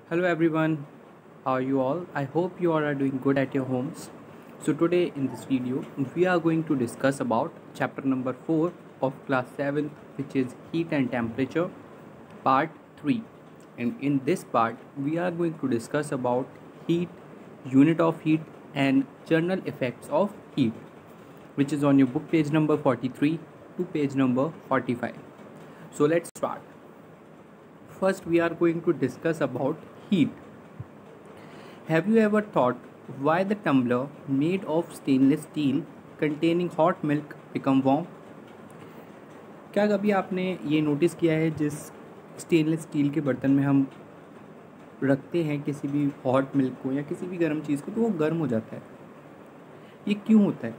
Hello everyone, how are you all? I hope you all are doing good at your homes. So today in this video, we are going to discuss about chapter number 4 of class 7, which is heat and temperature, part 3. And in this part, we are going to discuss about heat, unit of heat and general effects of heat, which is on your book page number 43 to page number 45. So let's start. First, we are going to discuss about heat. Have you ever thought why the tumbler made of stainless steel containing hot milk become warm? क्या कभी आपने ये notice किया है जिस stainless steel के बर्तन में हम रखते हैं किसी भी हॉट मिल्क को या किसी भी गर्म चीज़ को तो वो गर्म हो जाता है? ये क्यों होता है?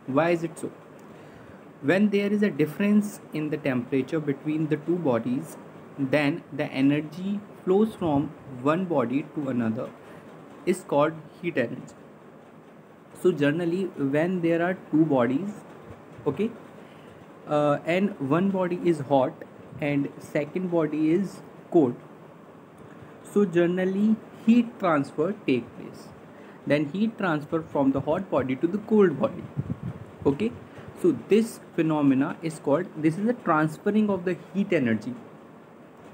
Why is it so? When there is a difference in the temperature between the two bodies, then the energy flows from one body to another is called heat energy. So generally when there are two bodies, okay, and one body is hot and second body is cold, so generally heat transfer take place. Then heat transfer from the hot body to the cold body. Okay, so this phenomena is called, this is a transferring of the heat energy.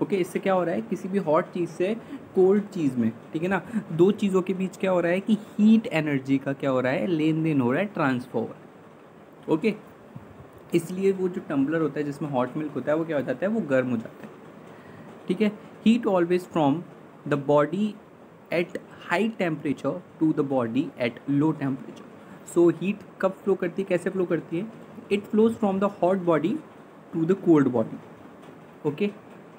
Okay इससे क्या हो रहा है किसी भी hot चीज़ से cold चीज़ में, ठीक है ना, दो चीज़ों के बीच क्या हो रहा है कि हीट एनर्जी का क्या हो रहा है, लेन देन हो रहा है, ट्रांसफर हो रहा है. ओके, इसलिए वो जो टम्बलर होता है जिसमें हॉट मिल्क होता है वो क्या हो जाता है, वो गर्म हो जाता है. ठीक है, heat always from the body at high temperature to the body at low temperature. So heat कब फ्लो करती है, कैसे फ्लो करती है? It flows from the hot body to the cold body. Okay,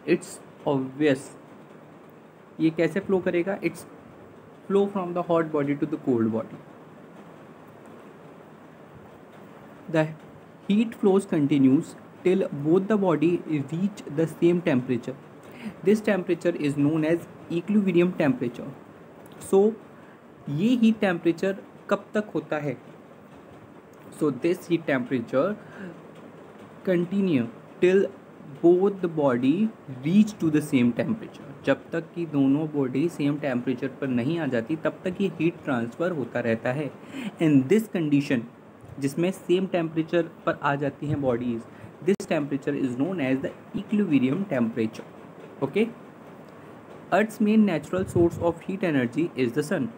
it's obvious. ये कैसे flow करेगा? Its flow from the hot body to the cold body. The heat flows continues till both the body reach the same temperature. This temperature is known as equilibrium temperature. So ये heat temperature कब तक होता है? So this heat temperature continue till both the body reach to the same temperature. जब तक कि दोनों body same temperature पर नहीं आ जाती तब तक ये हीट ट्रांसफ़र होता रहता है. इन दिस कंडीशन, जिसमें सेम टेम्परेचर पर आ जाती हैं bodies, this temperature is known as the equilibrium temperature. Okay, Earth's main natural source of heat energy is the sun.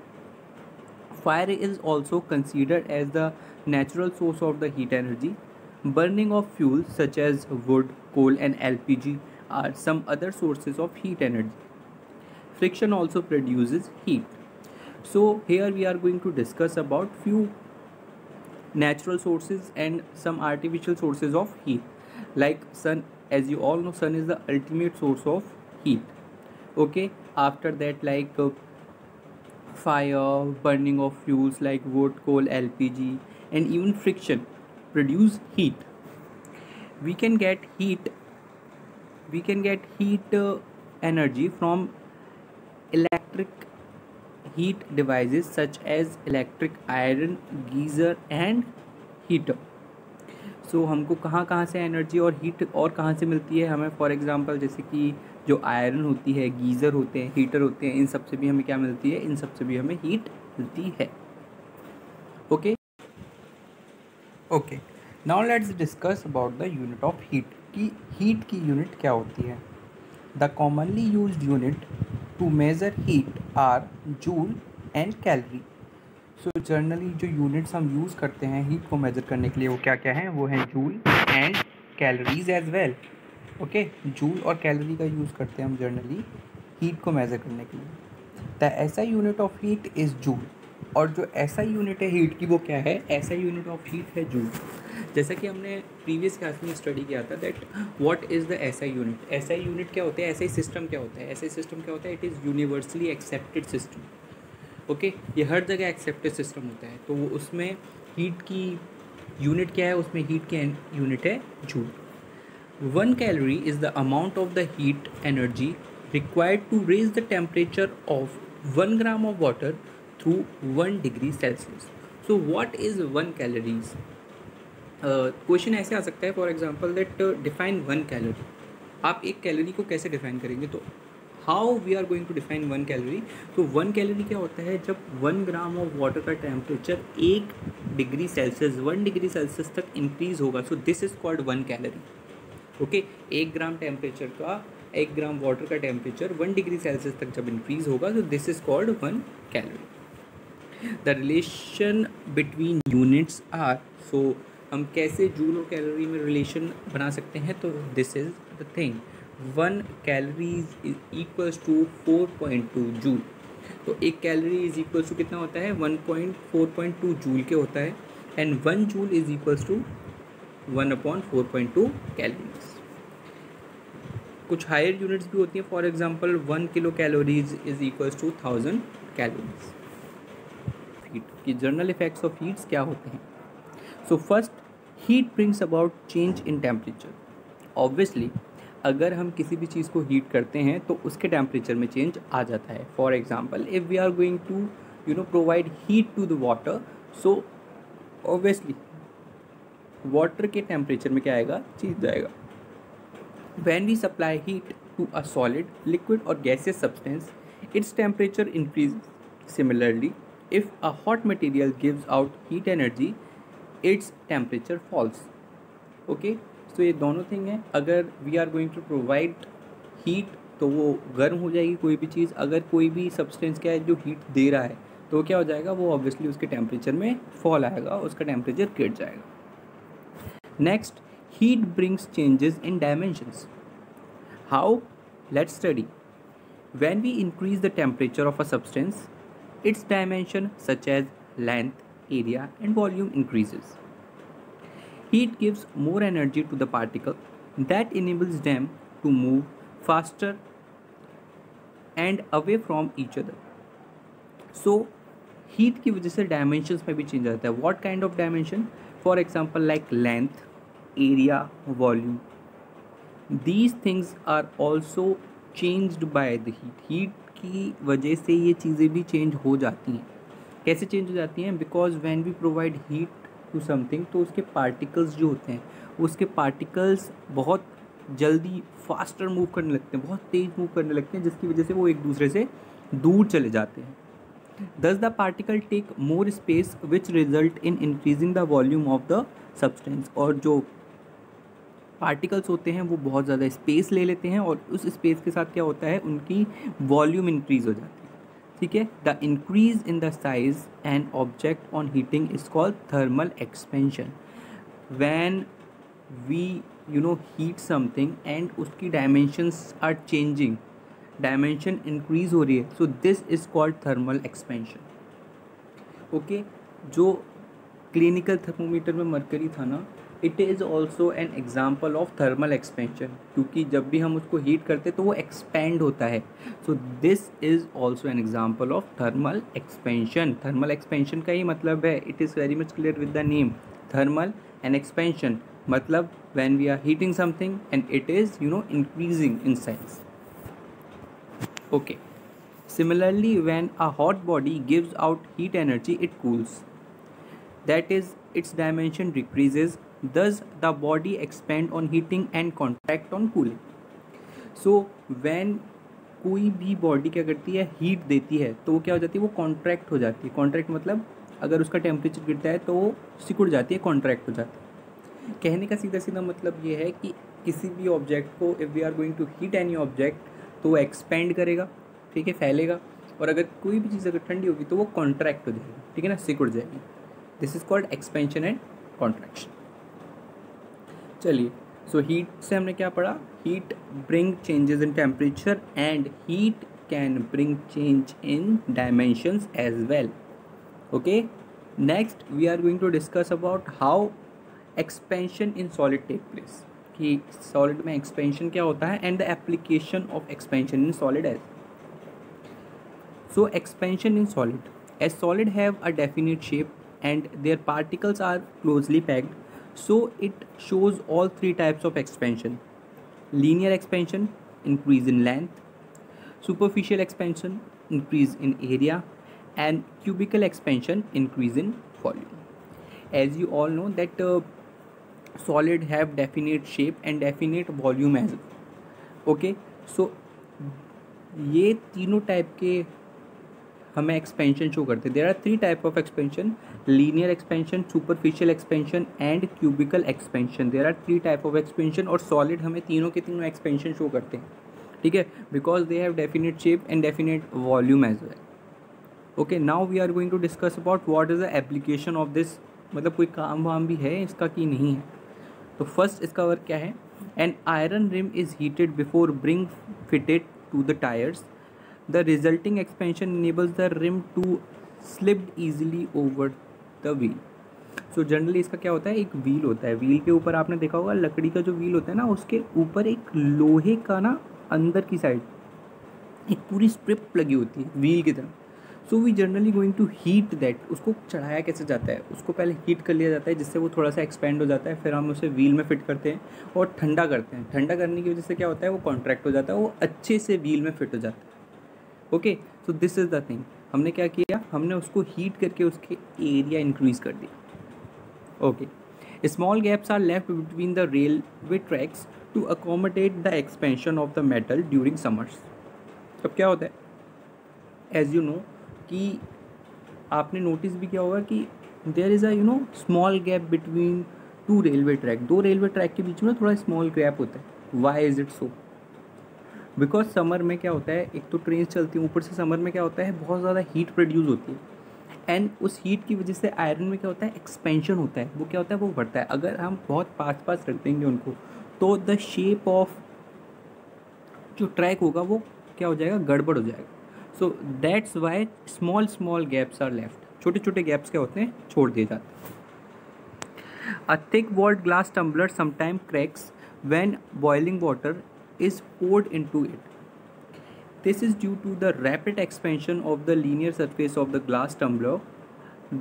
Fire is also considered as the natural source of the heat energy. Burning of fuels such as wood, coal and LPG are some other sources of heat energy. Friction also produces heat. So here we are going to discuss about few natural sources and some artificial sources of heat. Like sun, as you all know, sun is the ultimate source of heat. Okay, after that, like fire, burning of fuels like wood, coal, LPG and even friction produce heat. We can get heat energy from electric heat devices such as electric iron, geyser and heater. सो हमको कहाँ कहाँ से energy और heat और कहाँ से मिलती है हमें? फॉर एग्जांपल जैसे कि जो आयरन होती है, गीज़र होते हैं, हीटर होते हैं, इन सब से भी हमें क्या मिलती है? इन सब से भी हमें हीट मिलती है. Okay okay, now let's discuss about the unit of heat. कि हीट की यूनिट क्या होती है? The commonly used unit to measure heat are joule and calorie. So generally जो यूनिट्स हम यूज़ करते हैं हीट को मेज़र करने के लिए वो क्या क्या हैं? वो हैं joule and calories as well. Okay, joule और कैलोरी का यूज़ करते हैं हम जनरली हीट को मेज़र करने के लिए. द ऐसा unit of heat is joule. और जो ऐसा यूनिट है हीट की वो क्या है? ऐसा यूनिट ऑफ हीट है जूल. जैसा कि हमने प्रीवियस क्लास में स्टडी किया था that what is the SI unit. SI unit क्या होता है? एसआई सिस्टम क्या होता है? एसआई सिस्टम क्या होता है? It is universally accepted system. Okay, ये हर जगह एक्सेप्टेड सिस्टम होता है. तो वो उसमें हीट की यूनिट क्या है? उसमें हीट की यूनिट है joule. 1 calorie is the amount of the heat energy required to raise the temperature of 1 gram of water through 1 degree Celsius. So what is 1 calories? Question ऐसे आ सकता है for example that define 1 calorie. आप एक calorie को कैसे define करेंगे? तो how we are going to define 1 calorie? तो 1 कैलोरी क्या होता है? जब 1 ग्राम ऑफ वाटर का temperature 1 degree Celsius 1 degree Celsius तक इंक्रीज होगा, so this is called 1 calorie. Okay, 1 gram temperature का 1 ग्राम वाटर का टेम्परेचर 1 डिग्री सेल्सियस तक जब इंक्रीज होगा, तो this is called 1 calorie. The relation between units are, so हम कैसे जूल और कैलोरी में रिलेशन बना सकते हैं? तो this is the thing, 1 calorie is equals to 4.2 joule. तो 1 कैलोरी इज इक्वल्स टू कितना होता है? 4.2 जूल के होता है. And 1 joule is equals to 1/4.2 calories. कुछ हायर यूनिट्स भी होती हैं. For example 1 kilo calories is equals to 1000 calories. Heat की जर्नल इफेक्ट्स ऑफ हीट्स क्या होते हैं? So first, heat brings about change in temperature. Obviously अगर हम किसी भी चीज़ को हीट करते हैं तो उसके टेम्परेचर में चेंज आ जाता है. For example if we are going to provide heat to the water, so obviously water के टेम्परेचर में क्या आएगा? चेंज आएगा. When we supply heat to a solid, liquid और gaseous substance, its temperature increase. Similarly if a hot material gives out heat energy, its temperature falls. Okay, तो ये दोनों thing है. अगर we are going to provide heat तो वो गर्म हो जाएगी कोई भी चीज़. अगर कोई भी सब्सटेंस क्या है जो हीट दे रहा है तो क्या हो जाएगा? वो ऑब्वियसली उसके टेम्परेचर में फॉल आएगा, उसका टेम्परेचर गिर जाएगा. Next, heat brings changes in dimensions. How? Let's study. When we increase the temperature of a substance, its dimension such as length, area and volume increases. Heat gives more energy to the particle that enables them to move faster and away from each other. So heat की वजह से dimensions में भी change आता है. What kind of dimension? For example like length, area, volume. These things are also changed by the heat. Heat की वजह से ये चीज़ें भी चेंज हो जाती हैं. कैसे चेंज हो जाती हैं? Because when we provide heat to something, तो उसके पार्टिकल्स जो होते हैं, उसके पार्टिकल्स बहुत जल्दी फास्टर मूव करने लगते हैं, बहुत तेज़ मूव करने लगते हैं, जिसकी वजह से वो एक दूसरे से दूर चले जाते हैं. Thus the particle take more space which result in increasing the volume of the substance. और जो पार्टिकल्स होते हैं वो बहुत ज़्यादा स्पेस ले लेते हैं और उस स्पेस के साथ क्या होता है? उनकी वॉल्यूम इंक्रीज़ हो जाती है. ठीक है. The increase in the size and object on heating is called thermal expansion. When we heat something and उसकी dimensions are changing, dimension increase हो रही है, so this is called thermal expansion. Okay, जो क्लिनिकल थर्मोमीटर में mercury था ना, it is also an example of thermal expansion, क्योंकि जब भी हम उसको हीट करते तो वो एक्सपेंड होता है. So this is also an example of thermal expansion. Thermal expansion का ही मतलब है, it is very much clear with the name thermal and expansion. मतलब when we are heating something and it is increasing in size. Okay, similarly when a hot body gives out heat energy, it cools. That is, its dimension decreases. Thus, the body expand on heating and contract on cooling. So, when कोई भी body क्या करती है? Heat देती है, तो वो क्या हो जाती है? वो कॉन्ट्रैक्ट हो जाती है. कॉन्ट्रैक्ट मतलब अगर उसका टेम्परेचर गिरता है तो वो सिकुड़ जाती है, कॉन्ट्रैक्ट हो जाती है. कहने का सीधा सीधा मतलब ये है कि किसी भी ऑब्जेक्ट को if we are going to heat any object तो वो एक्सपेंड करेगा, ठीक है, फैलेगा. और अगर कोई भी चीज़ अगर ठंडी होगी तो वो कॉन्ट्रैक्ट हो जाएगी, ठीक है ना, सिकुड़ जाएगी. This is called expansion and contraction. चलिए, सो हीट से हमने क्या पढ़ा? Heat bring changes in temperature and heat can bring change in dimensions as well. Okay, next we are going to discuss about how expansion in solid take place, कि solid में expansion क्या होता है and the application of expansion in solid as. So expansion in solid, as solid have a definite shape and their particles are closely packed, so it shows all three types of expansion. Linear expansion, increase in length; superficial expansion, increase in area; and cubical expansion, increase in volume. As you all know that solid have definite shape and definite volume as well. Okay, so ये तीनों type के हमें expansion show करते हैं. There are 3 type of expansion: linear expansion, superficial expansion and cubical expansion. There are 3 type of expansion और solid हमें तीनों के तीनों एक्सपेंशन शो करते हैं. ठीक है, because they have definite shape and definite volume as well. Okay, now we are going to discuss about what is the application of this. मतलब कोई काम वाम भी है इसका कि नहीं है. तो फर्स्ट इसका वर्क क्या है. An iron rim is heated before bring fitted to the tyres. The resulting expansion enables the rim to slip easily over the wheel. So generally इसका क्या होता है, एक व्हील होता है. व्हील के ऊपर आपने देखा होगा लकड़ी का जो व्हील होता है ना, उसके ऊपर एक लोहे का ना अंदर की साइड एक पूरी स्ट्रिप लगी होती है व्हील की तरह. So we generally going to heat that. उसको चढ़ाया कैसे जाता है, उसको पहले हीट कर लिया जाता है जिससे वो थोड़ा सा एक्सपेंड हो जाता है. फिर हम उसे व्हील में फिट करते हैं और ठंडा करते हैं. ठंडा करने की वजह से क्या होता है, वो कॉन्ट्रैक्ट हो जाता है, वो अच्छे से व्हील में फिट हो जाता है. Okay, so this is the thing. हमने क्या किया, हमने उसको हीट करके उसके एरिया इंक्रीज कर दिया. Okay, small gaps are left between the railway tracks to accommodate the expansion of the metal during summers. अब क्या होता है, एज यू नो कि आपने नोटिस भी किया होगा कि there is a small gap between 2 railway track. 2 railway track के बीच में थोड़ा स्मॉल गैप होता है. Why is it so? Because summer में क्या होता है, एक तो ट्रेन चलती है, ऊपर से समर में क्या होता है, बहुत ज़्यादा हीट प्रोड्यूस होती है. एंड उस हीट की वजह से आयरन में क्या होता है, एक्सपेंशन होता है. वो क्या होता है, वो बढ़ता है. अगर हम बहुत पास रख देंगे उनको तो द शेप ऑफ जो ट्रैक होगा वो क्या हो जाएगा, गड़बड़ हो जाएगा. So that's why small gaps are left. छोटे छोटे गैप्स क्या होते हैं, छोड़ दिए जाते हैं. A thick walled glass tumbler sometime cracks when boiling water is poured into it. This is due to the rapid expansion of the linear surface of the glass tumbler,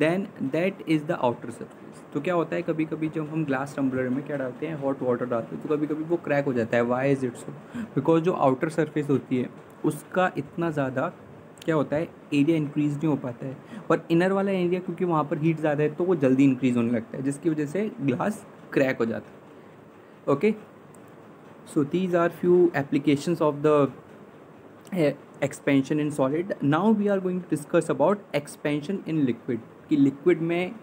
then that is the outer surface. तो क्या होता है, कभी कभी जब हम glass tumbler में क्या डालते हैं, हॉट वाटर डालते हैं, तो कभी कभी वो क्रैक हो जाता है. Why is it so? Because जो आउटर सरफेस होती है उसका इतना ज़्यादा क्या होता है, एरिया इंक्रीज़ नहीं हो पाता है. और इनर वाला एरिया क्योंकि वहाँ पर हीट ज़्यादा है तो वो जल्दी इंक्रीज़ होने लगता है, जिसकी वजह से ग्लास क्रैक हो जाता है. Okay, so these are few applications of the expansion in solid. Now we are going to discuss about expansion in liquid. कि liquid में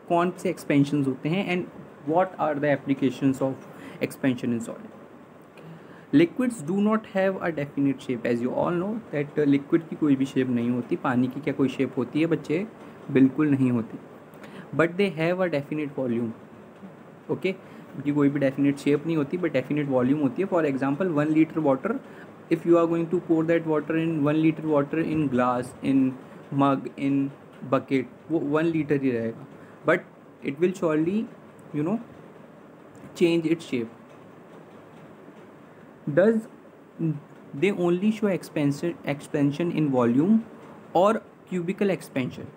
कौन से expansions होते हैं and what are the applications of expansion in solid. Liquids do not have a definite shape. As you all know that liquid की कोई भी shape नहीं होती. पानी की क्या कोई shape होती है बच्चे? बिल्कुल नहीं होती. But they have a definite volume. Okay, उनकी कोई भी डेफिनेट शेप नहीं होती बट डेफिनेट वॉल्यूम होती है. For example 1 litre water, if you are going to pour that water in 1 litre water in glass, in mug, in bucket, वो 1 litre ही रहेगा but it will surely change its shape. Does they only show expansion in volume और cubical expansion.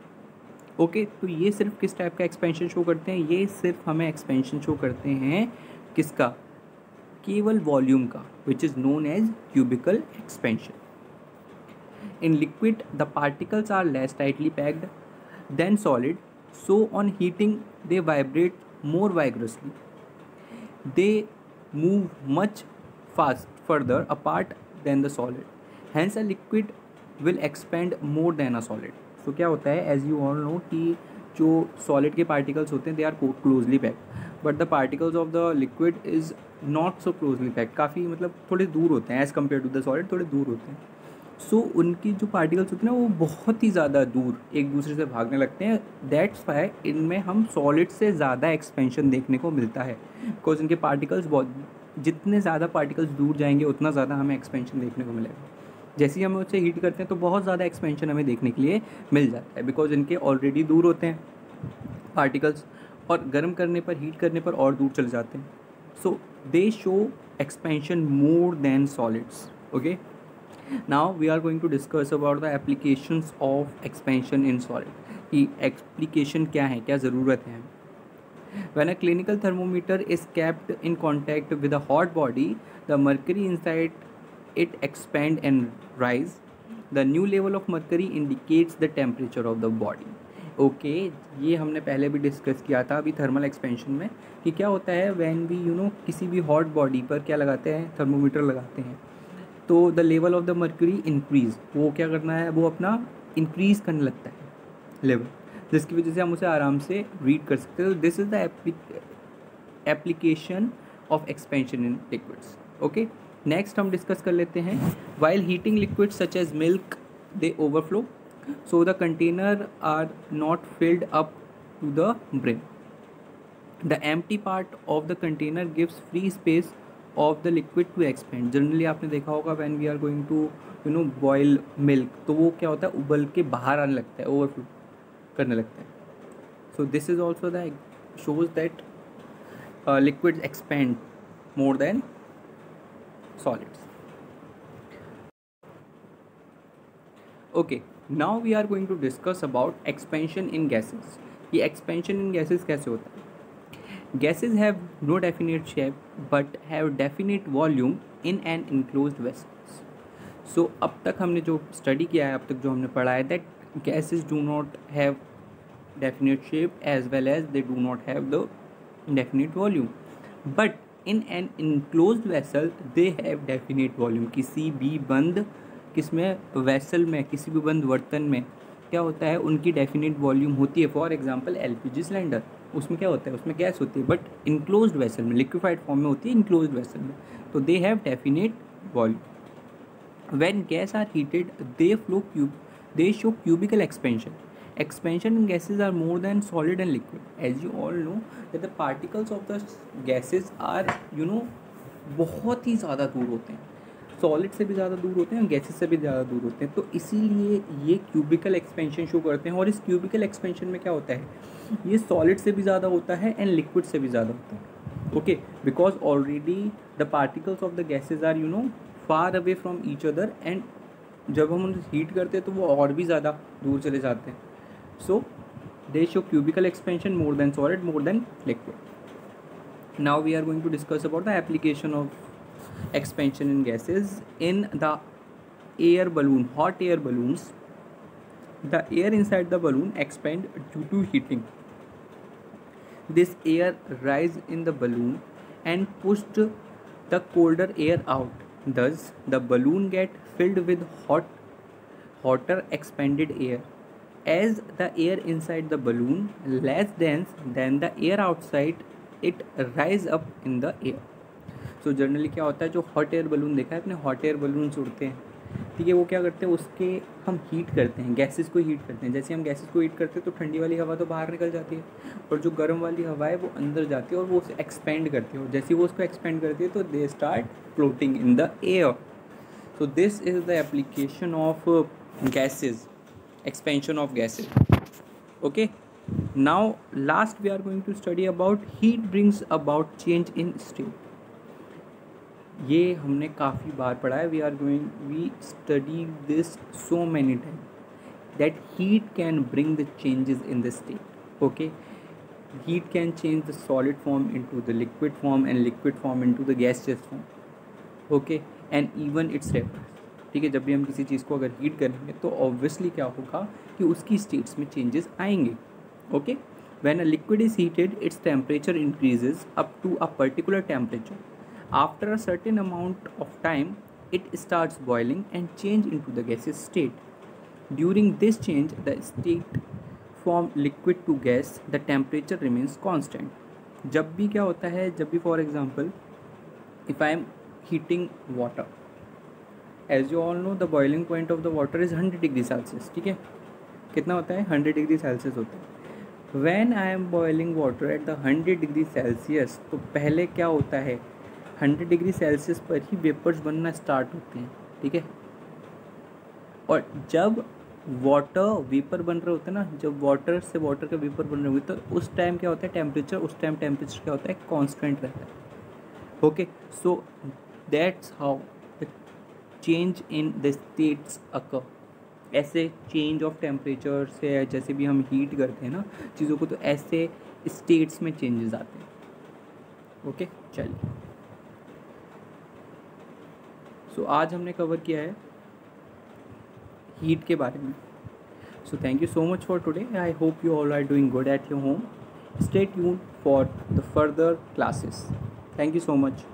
Okay, तो ये सिर्फ किस type का expansion show करते हैं, ये सिर्फ हमें एक्सपेंशन शो करते हैं किसका, केवल वॉल्यूम का, which is known as cubical expansion. In liquid the particles are less tightly packed than solid, so on heating they vibrate more vigorously. They move much further apart than the solid. Hence a liquid will expand more than a solid. So क्या होता है, as you all know कि जो solid के particles होते हैं they are closely packed, but the particles of the liquid is not so closely packed. काफ़ी मतलब थोड़े दूर होते हैं as compared to the solid, थोड़े दूर होते हैं. सो उनकी जो पार्टिकल्स होते हैं ना वो बहुत ही ज़्यादा दूर एक दूसरे से भागने लगते हैं. दैट्स वाई इनमें हम सॉलिड से ज़्यादा एक्सपेंशन देखने को मिलता है, बिकॉज इनके पार्टिकल्स बहुत, जितने ज़्यादा पार्टिकल्स दूर जाएंगे उतना ज़्यादा हमें एक्सपेंशन देखने को मिलेगा. जैसे ही हम उससे हीट करते हैं तो बहुत ज़्यादा एक्सपेंशन हमें देखने के लिए मिल जाता है, बिकॉज इनके ऑलरेडी दूर होते हैं पार्टिकल्स, और गर्म करने पर, हीट करने पर और दूर चले जाते हैं. So they show expansion more than solids. Okay, now we are going to discuss about the applications of expansion in solid. कि application क्या है, क्या ज़रूरत है. When a clinical thermometer is kept in contact with a hot body, the mercury inside it expand and rise. The new level of mercury indicates the temperature of the body. Okay, ये हमने पहले भी discuss किया था अभी thermal expansion में कि क्या होता है व्हेन वी किसी भी हॉट बॉडी पर क्या लगाते हैं, थर्मोमीटर लगाते हैं. तो the level of the mercury increase, वो क्या करना है, वो अपना इंक्रीज करने लगता है लेवल, जिसकी वजह से हम उसे आराम से रीड कर सकते हैं. तो this is the application of expansion in liquids. Okay, next हम डिस्कस कर लेते हैं. While heating liquid such as milk they overflow, so the container are not filled up to the brim. The empty part of the container gives free space of the liquid to expand. Generally आपने देखा होगा when we are going to boil milk, तो वो क्या होता है, उबल के बाहर आने लगता है, ओवरफ्लो करने लगता है. So this is also the shows that liquids expand more than solids. Okay, now we are going to discuss about expansion in gases. ये expansion in gases कैसे होता है? Gases have no definite shape but have definite volume in an enclosed vessels. So अब तक हमने जो study किया है, अब तक जो हमने पढ़ा है, that gases do not have definite shape as well as they do not have the definite volume, but in an enclosed vessel they have definite volume. किसी भी बंद वेसल में, किसी भी बंद बर्तन में क्या होता है, उनकी डेफिनेट वॉल्यूम होती है. फॉर एग्जांपल एलपीजी सिलेंडर, उसमें क्या होता है, उसमें गैस होती है, बट इनक्लोज्ड वेसल में, लिक्विफाइड फॉर्म में होती है इनक्लोज्ड वेसल में, तो they have definite volume. When gas are heated they show cubical expansion. Expansion in gases are more than solid and liquid. As you all know that the particles of the gases are बहुत ही ज़्यादा दूर होते हैं, solid से भी ज़्यादा दूर होते हैं और गैसेस से भी ज़्यादा दूर होते हैं. तो इसीलिए ये क्यूबिकल एक्सपेंशन शो करते हैं. और इस क्यूबिकल एक्सपेंशन में क्या होता है, ये सॉलिड से भी ज़्यादा होता है एंड लिक्विड से भी ज़्यादा होता है. Okay, because already the particles of the gases are far away from each other, and जब हम उन्हें हीट करते हैं तो वो और भी ज़्यादा दूर चले जाते हैं. So they show cubical expansion more than solid, more than liquid. Now we are going to discuss about the application of expansion in gases in the air balloon. Hot air balloons, the air inside the balloon expand due to heating. This air rise in the balloon and pushed the colder air out. Thus, the balloon get filled with hotter expanded air. As the air inside the balloon less dense than the air outside, it rise up in the air. So generally क्या होता है, जो hot air balloon देखा है आपने, hot air balloons उड़ते हैं, ठीक है, वो क्या करते हैं, उसके हम हीट करते हैं, गैसेस को हीट करते हैं. जैसे हम गैसेस को हीट करते हैं तो ठंडी वाली हवा तो बाहर निकल जाती है, और जो गर्म वाली हवा है वो अंदर जाती है और वो उसे एक्सपेंड करती है. और जैसे वो उसको एक्सपेंड करती है तो they start floating in the air. So this is the application of gases, expansion of gases. Okay, now last we are going to study about heat brings about change in state. ये हमने काफ़ी बार पढ़ा है. We study this so many time that heat can bring the changes in the state. Okay, heat can change the solid form into the liquid form and liquid form into the gaseous form. Okay, and even it's reverse. ठीक है, जब भी हम किसी चीज़ को अगर heat करेंगे तो ऑब्वियसली क्या होगा कि उसकी स्टेट्स में चेंजेस आएंगे. Okay, when a liquid is heated its temperature increases up to a particular temperature. After a certain amount of time, it starts boiling and change into the gaseous state. During this change, the state from liquid to gas, the temperature remains constant. जब भी क्या होता है, जब भी for example, if I am heating water, as you all know, the boiling point of the water is 100 degree Celsius. ठीक है, कितना होता है, 100 degree Celsius होता है. When I am boiling water at the 100 degree Celsius, तो पहले क्या होता है, 100 डिग्री सेल्सियस पर ही वेपर्स बनना स्टार्ट होते हैं. ठीक है, और जब वाटर वेपर बन रहे होते हैं ना, जब वाटर से वाटर का वेपर बन रहे होते तो उस टाइम क्या होता है, टेम्परेचर, उस टाइम टेम्परेचर क्या होता है, कांस्टेंट रहता है. Okay, so that's how the change in the states occur. ऐसे चेंज ऑफ टेम्परेचर से जैसे भी हम हीट करते हैं ना चीज़ों को, तो ऐसे स्टेट्स में चेंजेस आते हैं. ओके, चलिए. सो आज हमने कवर किया है हीट के बारे में. So thank you so much for today. I hope you all are doing good at your home. Stay tuned for the further classes. Thank you so much.